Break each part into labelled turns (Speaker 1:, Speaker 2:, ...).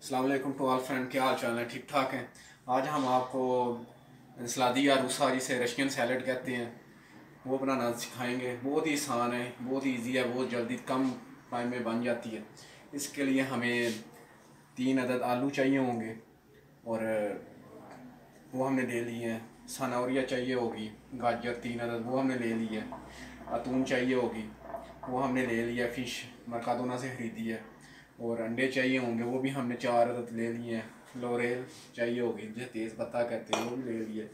Speaker 1: अस्सलाम वालेकुम to all friend, क्या हाल चाल है? ठीक ठाक हैं। आज हम आपको सलादी या रूसा जिसे रशियन सैलड कहते हैं वो बनाना सिखाएंगे। बहुत ही आसान है, बहुत ही ईजी है, बहुत जल्दी कम टाइम में बन जाती है। इसके लिए हमें 3 अदद आलू चाहिए होंगे और वो हमने ले लिए हैं। सनौरिया चाहिए होगी, गाजर 3 अदद वो हमने ले ली है। अतून चाहिए होगी, वो हमने ले लिया। फ़िश मरकादोना से ख़रीदी है। और अंडे चाहिए होंगे, वो भी हमने 4 अदद ले लिए हैं। लोरेल चाहिए होगी जिसे तेज़ पत्ता कहते हैं, वो भी ले लिए।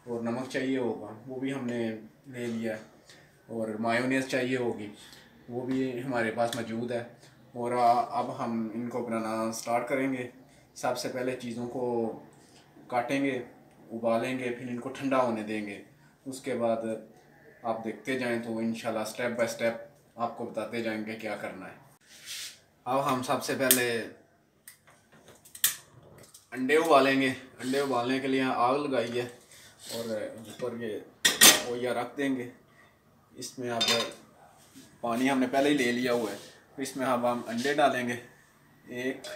Speaker 1: और नमक चाहिए होगा, वो भी हमने ले लिया। और मायोनेज़ चाहिए होगी, वो भी हमारे पास मौजूद है। और अब हम इनको बनाना स्टार्ट करेंगे। सबसे पहले चीज़ों को काटेंगे, उबालेंगे, फिर इनको ठंडा होने देंगे। उसके बाद आप देखते जाएं तो इंशाल्लाह स्टेप बाय स्टेप आपको बताते जाएंगे क्या करना है। अब हम सबसे पहले अंडे उबालेंगे। अंडे उबालने के लिए आग लगाई है और ऊपर ये ओया रख देंगे। इसमें अब पानी हमने पहले ही ले लिया हुआ है। इसमें अब हम अंडे डालेंगे। 1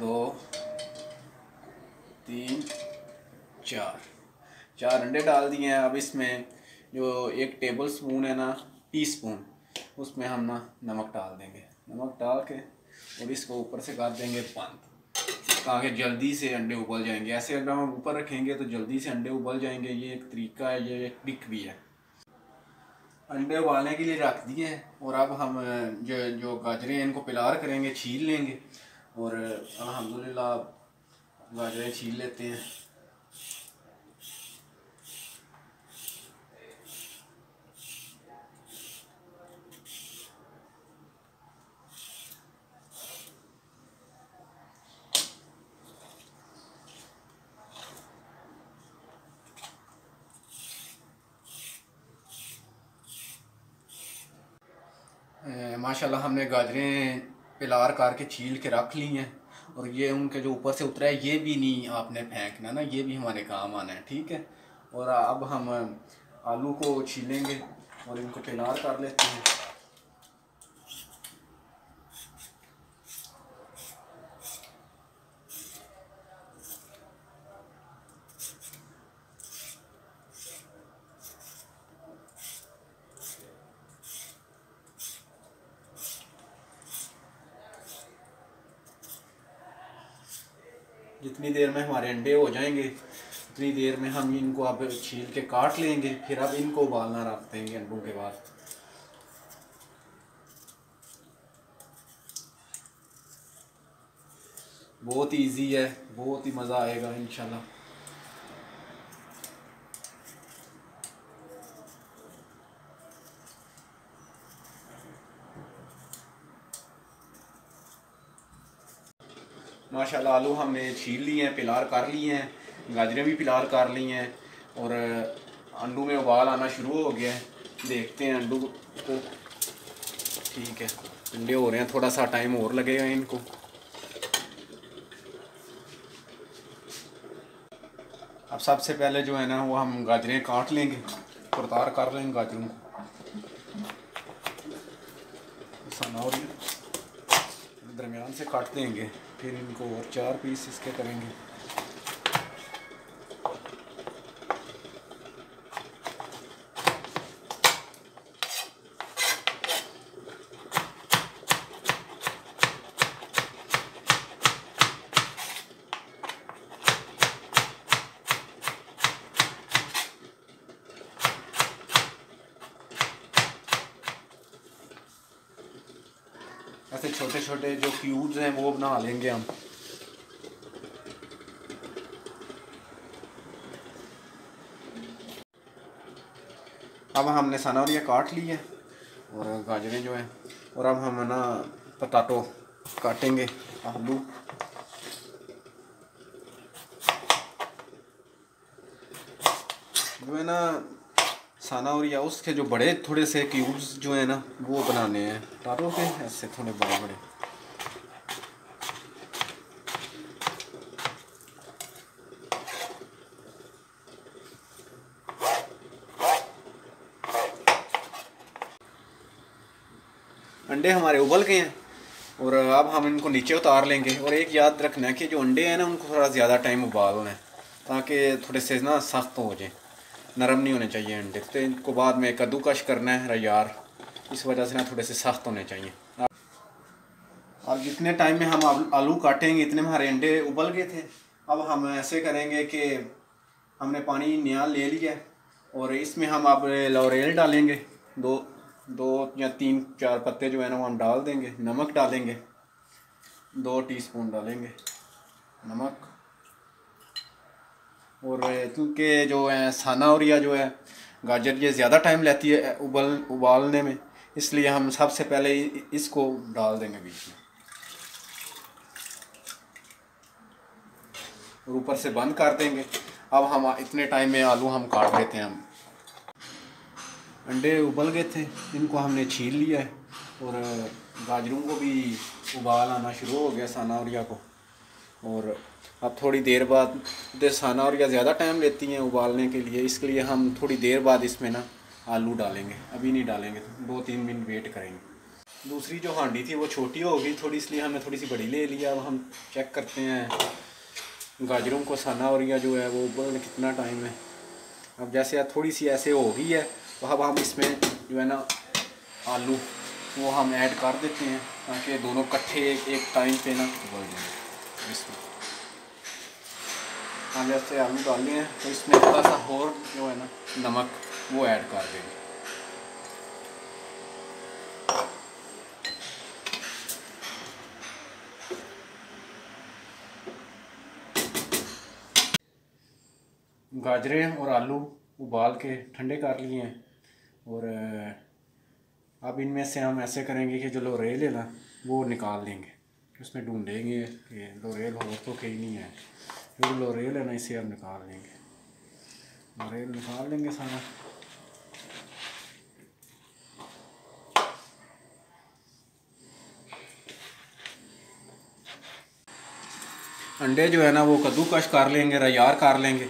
Speaker 1: 2 3 4 4 अंडे डाल दिए हैं। अब इसमें जो 1 टेबल स्पून है ना, टीस्पून, उसमें हम ना नमक डाल देंगे। नमक डाल के और इसको ऊपर से कर देंगे बंद, ताकि जल्दी से अंडे उबल जाएंगे। ऐसे अगर हम ऊपर रखेंगे तो जल्दी से अंडे उबल जाएंगे। ये एक तरीका है, ये एक ट्रिक भी है। अंडे उबालने के लिए रख दिए हैं और अब हम जो जो गाजरें हैं इनको पिलार करेंगे, छील लेंगे। और अल्हम्दुलिल्लाह गाजरें छील लेते हैं। माशाल्लाह हमने गाजरें पिलार करके छील के रख ली हैं। और ये उनके जो ऊपर से उतरा है ये भी नहीं आपने फेंकना ना, ये भी हमारे काम आना है, ठीक है। और अब हम आलू को छीलेंगे और इनको पिलार कर लेते हैं। जितनी देर में हमारे अंडे हो जाएंगे उतनी देर में हम इनको अब छील के काट लेंगे। फिर अब इनको उबालना रख देंगे अंडों के बाद। बहुत इजी है, बहुत ही मज़ा आएगा इंशाल्लाह। माशाल्लाह आलू हमने छील लिए हैं, पिलार कर लिए हैं, गाजरें भी पिलार कर ली हैं और अंडों में उबाल आना शुरू हो गया है। देखते हैं अंडों को। ठीक है, अंडे हो रहे हैं, थोड़ा सा टाइम और लगेगा इनको। अब सबसे पहले जो है ना वो हम गाजरें काट लेंगे, कुरतार कर लेंगे गाजरों को। और दरमियान से काट देंगे, फिर इनको और 4 पीस इसके करेंगे। ऐसे छोटे छोटे जो क्यूब्स हैं वो बना लेंगे हम। अब हमने सनौरिया काट ली है और गाजरें जो हैं, और अब हम ना पटाटो काटेंगे, आलू। जो है ना सनौरिया उसके जो बड़े थोड़े से क्यूब्स जो है ना वो बनाने हैं पटाटो के, ऐसे थोड़े बड़े बड़े। अंडे हमारे उबल गए हैं। और अब हम इनको नीचे उतार लेंगे। और एक याद रखना है कि जो अंडे हैं ना उनको थोड़ा ज़्यादा टाइम उबालना है ताकि थोड़े से ना सख्त हो जाए, नरम नहीं होने चाहिए अंडे। तो इनको बाद में कद्दूकश करना है रैयार, इस वजह से ना थोड़े से सख्त होने चाहिए। अब जितने टाइम में हम आलू काटेंगे इतने में हमारे अंडे उबल गए थे। अब हम ऐसे करेंगे कि हमने पानी नया ले लिया और इसमें हम अब लॉरेल डालेंगे, दो दो या तीन चार पत्ते जो है ना वो हम डाल देंगे। नमक डालेंगे, 2 टीस्पून डालेंगे नमक। और क्योंकि जो है सनाउरिया जो है गाजर ये ज़्यादा टाइम लेती है उबालने में, इसलिए हम सबसे पहले इसको डाल देंगे बीच में और ऊपर से बंद कर देंगे। अब हम इतने टाइम में आलू हम काट लेते हैं। हम अंडे उबल गए थे, इनको हमने छील लिया है और गाजरों को भी उबाल आना शुरू हो गया सनाउरिया को। और अब थोड़ी देर बाद सनाउरिया ज़्यादा टाइम लेती हैं उबालने के लिए, इसलिए हम थोड़ी देर बाद इसमें ना आलू डालेंगे, अभी नहीं डालेंगे, 2-3 मिनट वेट करेंगे। दूसरी जो हांडी थी वो छोटी हो गई थोड़ी, इसलिए हमने थोड़ी सी बड़ी ले लिया। अब हम चेक करते हैं गाजरों को सनाउरिया जो है वो उबलने कितना टाइम है। अब जैसे थोड़ी सी ऐसे हो गई है तो अब हम इसमें जो है ना आलू वो हम ऐड कर देते हैं ताकि दोनों इकट्ठे एक टाइम पे ना उबल जाए। इसमें हम जैसे आलू डाले हैं तो इसमें थोड़ा सा और जो है ना नमक वो ऐड कर देंगे। गाजरें और आलू उबाल के ठंडे कर लिए हैं और अब इनमें से हम ऐसे करेंगे कि जो लोरेल है ना वो निकाल देंगे, उसमें ढूंढेंगे कि लोरेल हो तो कहीं नहीं है। जो लोरेल है ना इसे हम निकाल लेंगे, लोरेल निकाल लेंगे सारा। अंडे जो है ना वो कद्दूकश कर लेंगे, रैयार कर लेंगे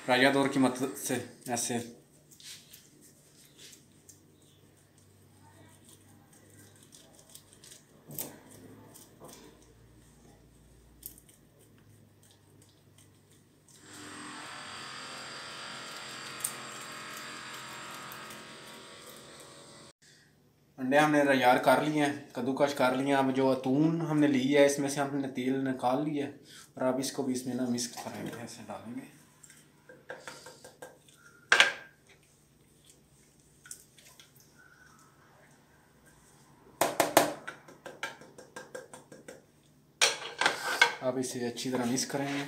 Speaker 1: राजा दौर की मदद से ऐसे। अंडे हमने रैयार कर लिए हैं, कद्दूकश कर लिए हैं। अब जो अतून हमने ली है इसमें से हमने तेल निकाल लिया है और अब इसको भी इसमें ना मिक्स करेंगे, ऐसे डालेंगे। अब इसे अच्छी तरह मिक्स करेंगे।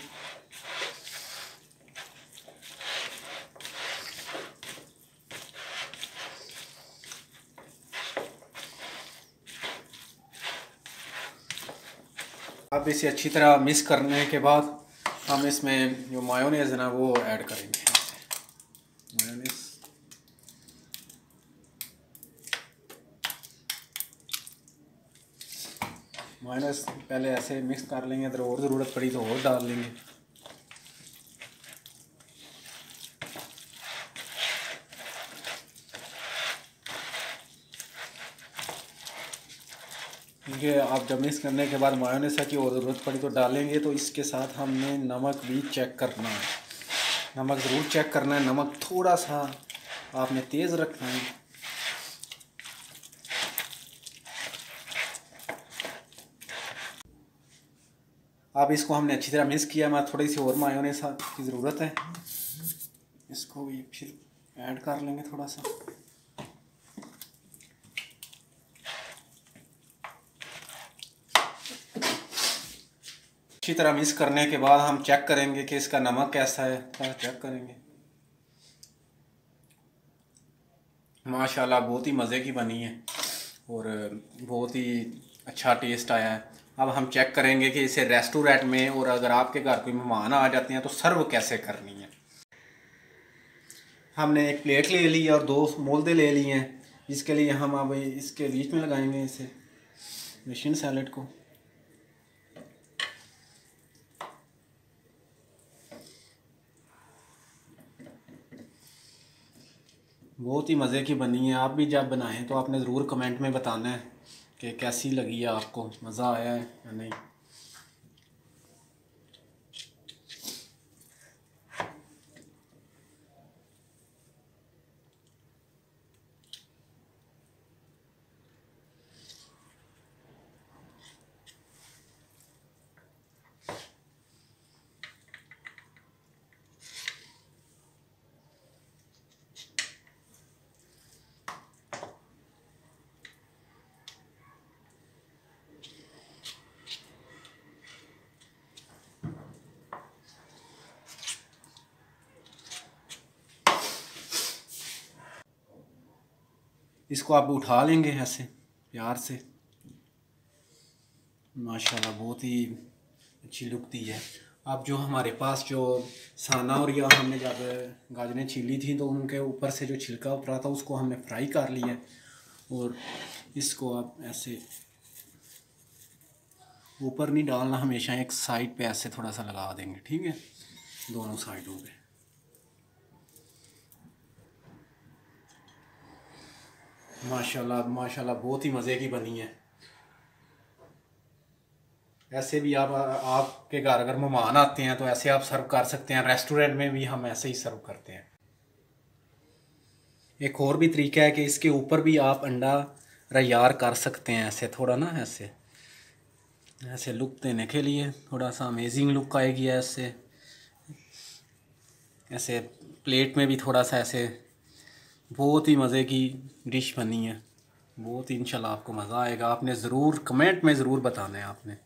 Speaker 1: अब इसे अच्छी तरह मिक्स करने के बाद हम इसमें जो मायोनेज़ है ना वो ऐड करेंगे। मायोनेज़ मायोनेज़ पहले ऐसे मिक्स कर लेंगे, अगर और ज़रूरत पड़ी तो और डाल लेंगे। क्योंकि आप जब मिक्स करने के बाद मायोनेज़ की और ज़रूरत पड़ी तो डालेंगे। तो इसके साथ हमने नमक भी चेक करना है, नमक ज़रूर चेक करना है। नमक थोड़ा सा आपने तेज़ रखना है। अब इसको हमने अच्छी तरह मिक्स किया। मैं थोड़ी सी और मायोनेज़ की ज़रूरत है, इसको भी फिर ऐड कर लेंगे थोड़ा सा। अच्छी तरह मिक्स करने के बाद हम चेक करेंगे कि इसका नमक कैसा है, चेक करेंगे। माशाल्लाह बहुत ही मज़े की बनी है और बहुत ही अच्छा टेस्ट आया है। अब हम चेक करेंगे कि इसे रेस्टोरेंट में और अगर आपके घर कोई मेहमान आ जाते हैं तो सर्व कैसे करनी है। हमने एक प्लेट ले ली और 2 मोल्दे ले लिए हैं, जिसके लिए हम अब इसके बीच में लगाएंगे इसे रशियन सैलेड को। बहुत ही मज़े की बनी है। आप भी जब बनाएं तो आपने ज़रूर कमेंट में बताना है कि कैसी लगी है आपको, मज़ा आया है या नहीं। इसको आप उठा लेंगे ऐसे प्यार से। माशाल्लाह बहुत ही अच्छी लुक दी है। अब जो हमारे पास जो साना और या हमने जब गाजरें छीली थी तो उनके ऊपर से जो छिलका उतरा था उसको हमने फ्राई कर लिया है। और इसको आप ऐसे ऊपर नहीं डालना, हमेशा एक साइड पे ऐसे थोड़ा सा लगा देंगे, ठीक है, दोनों साइडों पे। माशाल्लाह माशाल्लाह बहुत ही मज़े की बनी है। ऐसे भी आप आपके घर अगर मेहमान आते हैं तो ऐसे आप सर्व कर सकते हैं। रेस्टोरेंट में भी हम ऐसे ही सर्व करते हैं। एक और भी तरीका है कि इसके ऊपर भी आप अंडा रैयार कर सकते हैं, ऐसे थोड़ा ना ऐसे ऐसे लुक देने के लिए, थोड़ा सा अमेजिंग लुक आएगी ऐसे। ऐसे प्लेट में भी थोड़ा सा ऐसे, बहुत ही मज़े की डिश बनी है। बहुत ही इंशाल्लाह आपको मज़ा आएगा। आपने ज़रूर कमेंट में ज़रूर बताना है आपने।